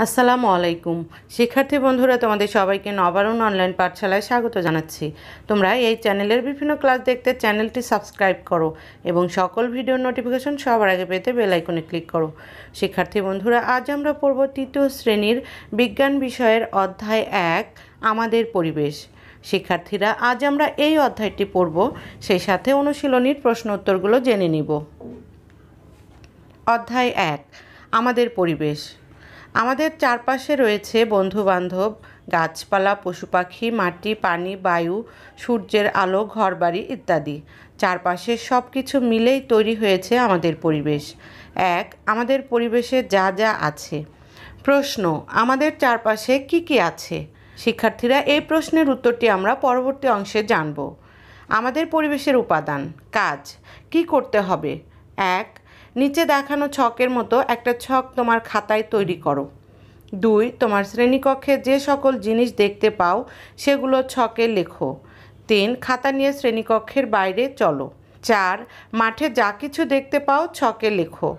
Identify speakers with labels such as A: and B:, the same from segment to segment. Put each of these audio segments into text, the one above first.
A: আসসালামু আলাইকুম শিক্ষার্থী বন্ধুরা, তোমাদের সবাইকে নবারুণ অনলাইন পাঠশালায় স্বাগত জানাচ্ছি। তোমরা এই চ্যানেলের বিভিন্ন ক্লাস দেখতে চ্যানেলটি সাবস্ক্রাইব করো এবং সকল ভিডিওর নোটিফিকেশন সবার আগে পেতে বেল আইকনে ক্লিক করো। শিক্ষার্থী বন্ধুরা, আজ আমরা পড়ব তৃতীয় শ্রেণীর বিজ্ঞান বিষয়ের অধ্যায় 1 আমাদের পরিবেশ। শিক্ষার্থীরা, আজ আমরা এই অধ্যায়টি পড়ব, সেই সাথে অনুশীলনীর প্রশ্ন উত্তরগুলো জেনে নিব। অধ্যায় 1 আমাদের পরিবেশ। আমাদের চারপাশে রয়েছে বন্ধুবান্ধব, গাছপালা, পশু পাখি, মাটি, পানি, বায়ু, সূর্যের আলো, ঘরবাড়ি ইত্যাদি। চারপাশের সব কিছু মিলেই তৈরি হয়েছে আমাদের পরিবেশ। 1 আমাদের পরিবেশে যা যা আছে। প্রশ্ন: আমাদের চারপাশে কি কি আছে? শিক্ষার্থীরা, এই প্রশ্নের উত্তরটি আমরা পরবর্তী অংশে জানব। আমাদের পরিবেশের উপাদান। কাজ: কি করতে হবে? 1 নিচে দেখানো ছকের মতো একটা ছক তোমার খাতায় তৈরি করো। 2 তোমার শ্রেণীকক্ষে যে সকল জিনিস দেখতে পাও সেগুলো ছকে লেখো। 3 খাতা নিয়ে শ্রেণীকক্ষের বাইরে চলো। 4 মাঠে যা কিছু দেখতে পাও ছকে লেখো।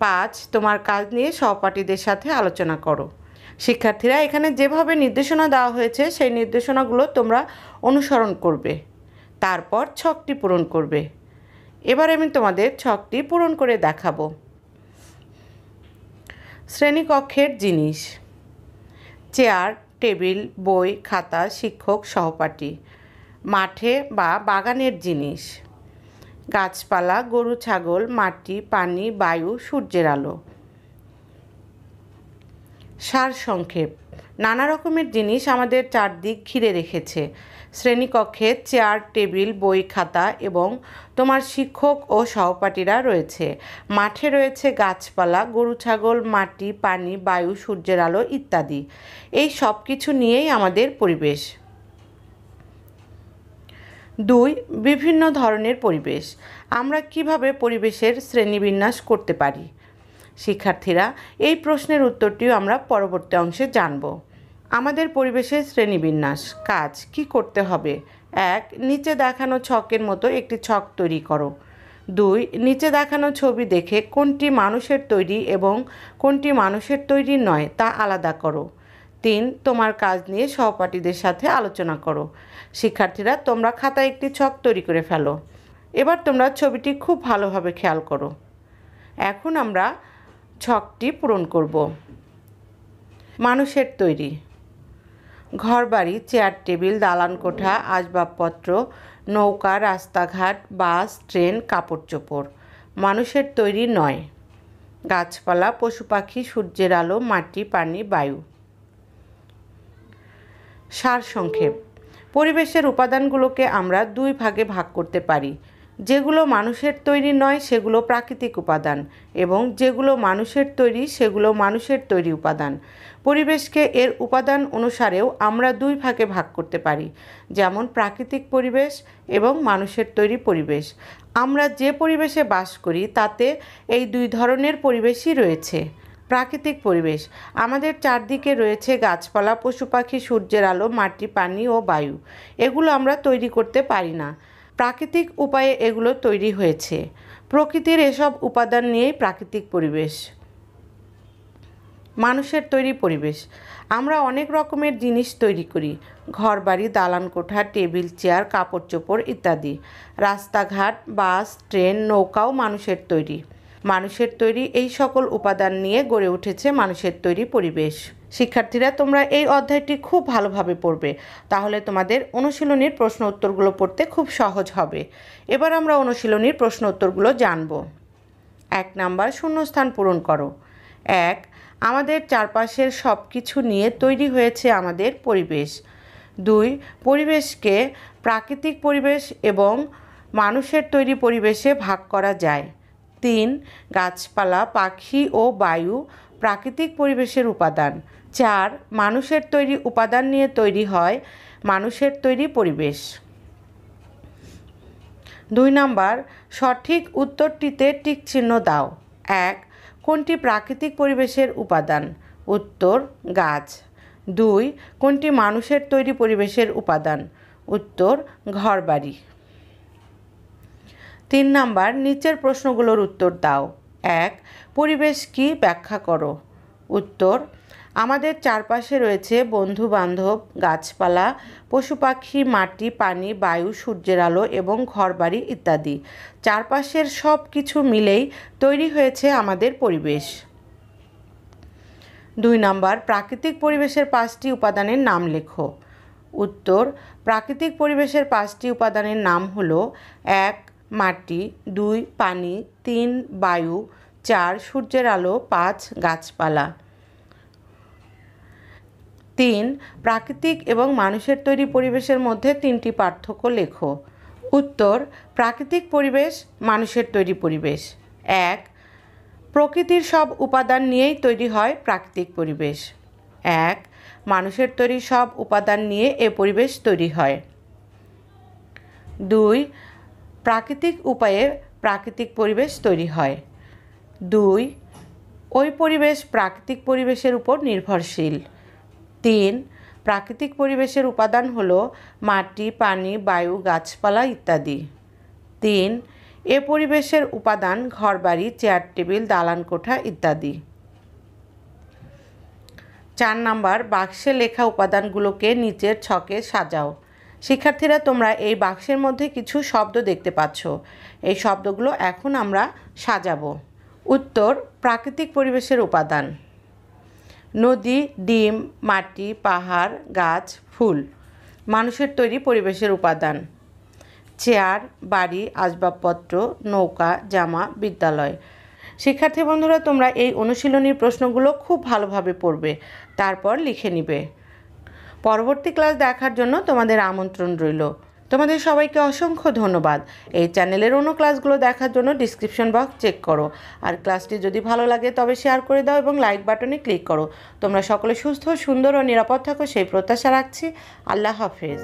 A: 5 তোমার কাজ নিয়ে সহপাঠীদের সাথে আলোচনা করো। শিক্ষার্থীরা, এখানে যেভাবে নির্দেশনা দেওয়া হয়েছে সেই নির্দেশনাগুলো তোমরা অনুসরণ করবে, তারপর ছকটি পূরণ করবে। এবার আমি তোমাদের ছকটি পূরণ করে দেখাবো। শ্রেণীকক্ষের জিনিস: চেয়ার, টেবিল, বই, খাতা, শিক্ষক, সহপাঠী। মাঠে বা বাগানের জিনিস: গাছপালা, গরু ছাগল, মাটি, পানি, বায়ু, সূর্যের আলো। সারসংক্ষেপ: নানা রকমের জিনিস আমাদের চারদিক ঘিরে রেখেছে। শ্রেণীকক্ষে চেয়ার, টেবিল, বই, খাতা এবং তোমার শিক্ষক ও সহপাঠীরা রয়েছে। মাঠে রয়েছে গাছপালা, গরু ছাগল, মাটি, পানি, বায়ু, সূর্যের আলো ইত্যাদি। এই সব কিছু নিয়েই আমাদের পরিবেশ। 2 বিভিন্ন ধরনের পরিবেশ। আমরা কিভাবে পরিবেশের শ্রেণীবিন্যাস করতে পারি? শিক্ষার্থীরা, এই প্রশ্নের উত্তরটিও আমরা পরবর্তী অংশে জানব। আমাদের পরিবেশের শ্রেণীবিন্যাস। কাজ: কি করতে হবে? 1 নিচে দেখানো ছকের মতো একটি ছক তৈরি করো। 2 নিচে দেখানো ছবি দেখে কোনটি মানুষের তৈরি এবং কোনটি মানুষের তৈরি নয় তা আলাদা করো। 3 তোমার কাজ নিয়ে সহপাঠীদের সাথে আলোচনা করো। শিক্ষার্থীরা, তোমরা খাতায় একটি ছক তৈরি করে ফেলো। এবার তোমরা ছবিটি খুব ভালোভাবে খেয়াল করো। এখন আমরা ছকটি পূরণ করব। মানুষের তৈরি: ঘরবাড়ি, চেয়ার, টেবিল, দালান কোঠা, আসবাবপত্র, নৌকা, রাস্তাঘাট, বাস, ট্রেন, কাপড় চোপড়। মানুষের তৈরি নয়: গাছপালা, পশু পাখি, সূর্যের আলো, মাটি, পানি, বায়ু। সারসংক্ষেপ: পরিবেশের উপাদানগুলোকে আমরা 2 ভাগে ভাগ করতে পারি। যেগুলো মানুষের তৈরি নয় সেগুলো প্রাকৃতিক উপাদান এবং যেগুলো মানুষের তৈরি সেগুলো মানুষের তৈরি উপাদান। পরিবেশকে এর উপাদান অনুসারেও আমরা 2 ভাগে ভাগ করতে পারি, যেমন প্রাকৃতিক পরিবেশ এবং মানুষের তৈরি পরিবেশ। আমরা যে পরিবেশে বাস করি তাতে এই 2 ধরনের পরিবেশই রয়েছে। প্রাকৃতিক পরিবেশ: আমাদের চারদিকে রয়েছে গাছপালা, পশু পাখি, সূর্যের আলো, মাটি, পানি ও বায়ু। এগুলো আমরা তৈরি করতে পারি না, প্রাকৃতিক উপায়ে এগুলো তৈরি হয়েছে। প্রকৃতির এসব উপাদান নিয়েই প্রাকৃতিক পরিবেশ। মানুষের তৈরি পরিবেশ: আমরা অনেক রকমের জিনিস তৈরি করি। ঘরবাড়ি, দালান কোঠা, টেবিল, চেয়ার, কাপড় চোপড় ইত্যাদি। রাস্তাঘাট, বাস, ট্রেন, নৌকাও মানুষের তৈরি। মানুষের তৈরি এই সকল উপাদান নিয়ে গড়ে উঠেছে মানুষের তৈরি পরিবেশ। শিক্ষার্থীরা, তোমরা এই অধ্যায়টি খুব ভালোভাবে পড়বে, তাহলে তোমাদের অনুশীলনীর প্রশ্ন উত্তরগুলো পড়তে খুব সহজ হবে। এবার আমরা অনুশীলনীর প্রশ্ন উত্তরগুলো জানব। 1 নাম্বার, শূন্যস্থান পূরণ করো। 1 আমাদের চারপাশের সব কিছু নিয়ে তৈরি হয়েছে আমাদের পরিবেশ। 2 পরিবেশকে প্রাকৃতিক পরিবেশ এবং মানুষের তৈরি পরিবেশে ভাগ করা যায়। 3 গাছপালা, পাখি ও বায়ু প্রাকৃতিক পরিবেশের উপাদান। 4 মানুষের তৈরি উপাদান নিয়ে তৈরি হয় মানুষের তৈরি পরিবেশ। 2 নাম্বার, সঠিক উত্তরটিতে টিক চিহ্ন দাও। 1 কোনটি প্রাকৃতিক পরিবেশের উপাদান? উত্তর, গাছ। 2 কোনটি মানুষের তৈরি পরিবেশের উপাদান? উত্তর, ঘরবাড়ি। 3 নাম্বার, নিচের প্রশ্নগুলোর উত্তর দাও। 1 পরিবেশ কি ব্যাখ্যা করো। উত্তর, আমাদের চারপাশে রয়েছে বন্ধু বান্ধব, গাছপালা, পশু পাখি, মাটি, পানি, বায়ু, সূর্যের আলো এবং ঘরবাড়ি ইত্যাদি। চারপাশের সব কিছু মিলেই তৈরি হয়েছে আমাদের পরিবেশ। 2 নম্বর, প্রাকৃতিক পরিবেশের 5টি উপাদানের নাম লেখো। উত্তর, প্রাকৃতিক পরিবেশের 5টি উপাদানের নাম হলো 1 মাটি, 2 পানি, 3 বায়ু, 4 সূর্যের আলো, 5 গাছপালা। 3 প্রাকৃতিক এবং মানুষের তৈরি পরিবেশের মধ্যে 3টি পার্থক্য লেখো। উত্তর, প্রাকৃতিক পরিবেশ, মানুষের তৈরি পরিবেশ। 1 প্রকৃতির সব উপাদান নিয়েই তৈরি হয় প্রাকৃতিক পরিবেশ। 1 মানুষের তৈরি সব উপাদান নিয়ে এ পরিবেশ তৈরি হয়। 2 প্রাকৃতিক উপায়ে প্রাকৃতিক পরিবেশ তৈরি হয়। 2 ওই পরিবেশ প্রাকৃতিক পরিবেশের উপর নির্ভরশীল। 3 প্রাকৃতিক পরিবেশের উপাদান হলো মাটি, পানি, বায়ু, গাছপালা ইত্যাদি। 3 এ পরিবেশের উপাদান ঘরবাড়ি, চেয়ার টেবিল, দালান কোঠা ইত্যাদি। 4 নম্বর, বাক্সে লেখা উপাদানগুলোকে নিচের ছকে সাজাও। শিক্ষার্থীরা, তোমরা এই বাক্সের মধ্যে কিছু শব্দ দেখতে পাচ্ছ। এই শব্দগুলো এখন আমরা সাজাবো। উত্তর, প্রাকৃতিক পরিবেশের উপাদান: নদী, ডিম, মাটি, পাহাড়, গাছ, ফুল। মানুষের তৈরি পরিবেশের উপাদান: চেয়ার, বাড়ি, আসবাবপত্র, নৌকা, জামা, বিদ্যালয়। শিক্ষার্থী বন্ধুরা, তোমরা এই অনুশীলনী প্রশ্নগুলো খুব ভালোভাবে পড়বে, তারপর লিখে নিবে। পরবর্তী ক্লাস দেখার জন্য তোমাদের আমন্ত্রণ রইল। তোমাদের সবাইকে অসংখ্য ধন্যবাদ। এই চ্যানেলের অন্য ক্লাসগুলো দেখার জন্য ডিসক্রিপশন বক্স চেক করো। আর ক্লাসটি যদি ভালো লাগে তবে শেয়ার করে দাও এবং লাইক বাটনে ক্লিক করো। তোমরা সকলে সুস্থ, সুন্দর ও নিরাপদ থাকো সেই প্রত্যাশা রাখছি। আল্লাহ হাফেজ।